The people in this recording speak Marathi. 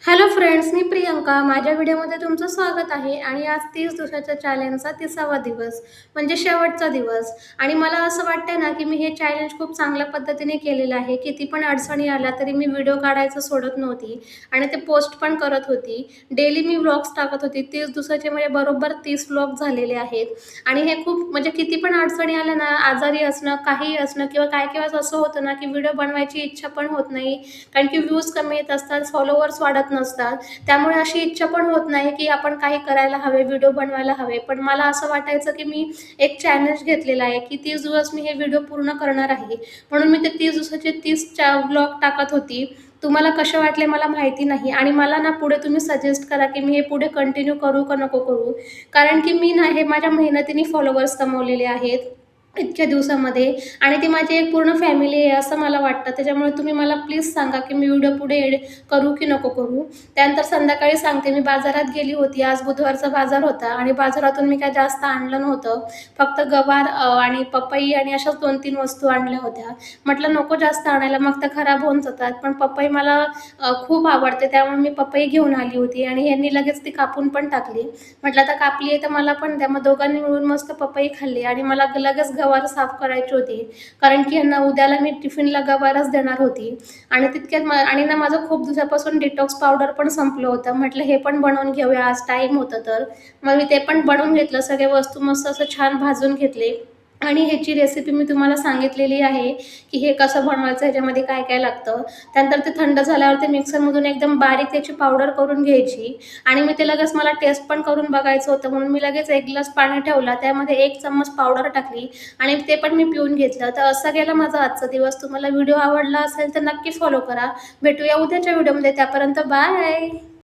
हॅलो फ्रेंड्स, मी प्रियंका. माझ्या व्हिडिओमध्ये तुमचं स्वागत आहे. आणि आज 30 दिवसाच्या चॅलेंजचा 30वा दिवस म्हणजे शेवटचा दिवस. आणि मला असं वाटतंय ना, की मी हे चॅलेंज खूप चांगल्या पद्धतीने केलेलं आहे. किती पण अडचणी आल्या तरी मी व्हिडिओ काढायचं सोडत नव्हती आणि ते पोस्ट पण करत होती. डेली मी व्लॉग्स टाकत होती. 30 दिवसाचे म्हणजे बरोबर 30 व्लॉग झालेले आहेत. आणि हे खूप म्हणजे किती पण अडचणी आल्या ना, आजारी असणं, काहीही असणं किंवा काही वेळेस असं होतं ना, की व्हिडिओ बनवायची इच्छा पण होत नाही. कारण की व्ह्यूज कमी येत असतात, फॉलोवर्स वाढत नसतात. त्यामुळे अशी इच्छा पण होत नाही की आपण काही करायला हवे, व्हिडिओ बनवायला हवे. पण मला असं वाटायचं की मी एक चॅलेंज घेतलेला आहे की 30 दिवस मी हे व्हिडिओ पूर्ण करणार आहे. म्हणून मी ते 30 दिवसाचे 30 व्लॉग टाकत होती. तुम्हाला कसे वाटले मला माहिती नाही. आणि मला ना पुढे तुम्ही सजेस्ट करा की मी हे पुढे कंटिन्यू करू का नको करू. कारण की मी ना हे माझ्या मेहनतीने फॉलोवर्स कमवलेले आहेत इतक्या दिवसामध्ये. आणि ती माझी एक पूर्ण फॅमिली आहे असं मला वाटतं. त्याच्यामुळे तुम्ही मला प्लीज सांगा की मी व्हिडिओ पुढे करू की नको करू. त्यानंतर संध्याकाळी सांगते, मी बाजारात गेली होती. आज बुधवारचा बाजार होता आणि बाजारातून मी काही जास्त आणलं नव्हतं. फक्त गवार आणि पपई आणि अशाच 2-3 वस्तू आणल्या होत्या. म्हटलं नको जास्त आणायला, मग त्या खराब होऊन जातात. पण पपई मला खूप आवडते, त्यामुळे मी पपई घेऊन आली होती आणि ह्यांनी लगेच ती कापून पण टाकली. म्हटलं आता कापली आहे तर मला पण द्या. मग दोघांनी मिळून मस्त पपई खाल्ली. आणि मला लगेच गवार साफ करायची होती, कारण की ह्यांना उद्याला मी टिफिनला गवारच देणार होती. आणि तितक्यात आणि ना माझं खूप दिवसापासून डिटॉक्स पावडर पण संपलं होतं. म्हटलं हे पण बनवून घेऊया, आज टाईम होता तर. मग मी ते पण बनवून घेतलं. सगळे वस्तू मस्त असं छान भाजून घेतले. आणि ह्याची रेसिपी मी तुम्हाला सांगितलेली आहे की हे कसं बनवायचं, ह्याच्यामध्ये काय काय लागतं. त्यानंतर ते थंड झाल्यावर ते मिक्सरमधून एकदम बारीक त्याची पावडर करून घ्यायची. आणि मी ते लगेच मला टेस्ट पण करून बघायचं होतं, म्हणून मी लगेच 1 ग्लास पाणी ठेवला, त्यामध्ये 1 चम्मच पावडर टाकली आणि ते पण मी पिऊन घेतलं. तर असा गेला माझा आजचा दिवस. तुम्हाला व्हिडिओ आवडला असेल तर नक्की फॉलो करा. भेटूया उद्याच्या व्हिडिओमध्ये. त्यापर्यंत बाय.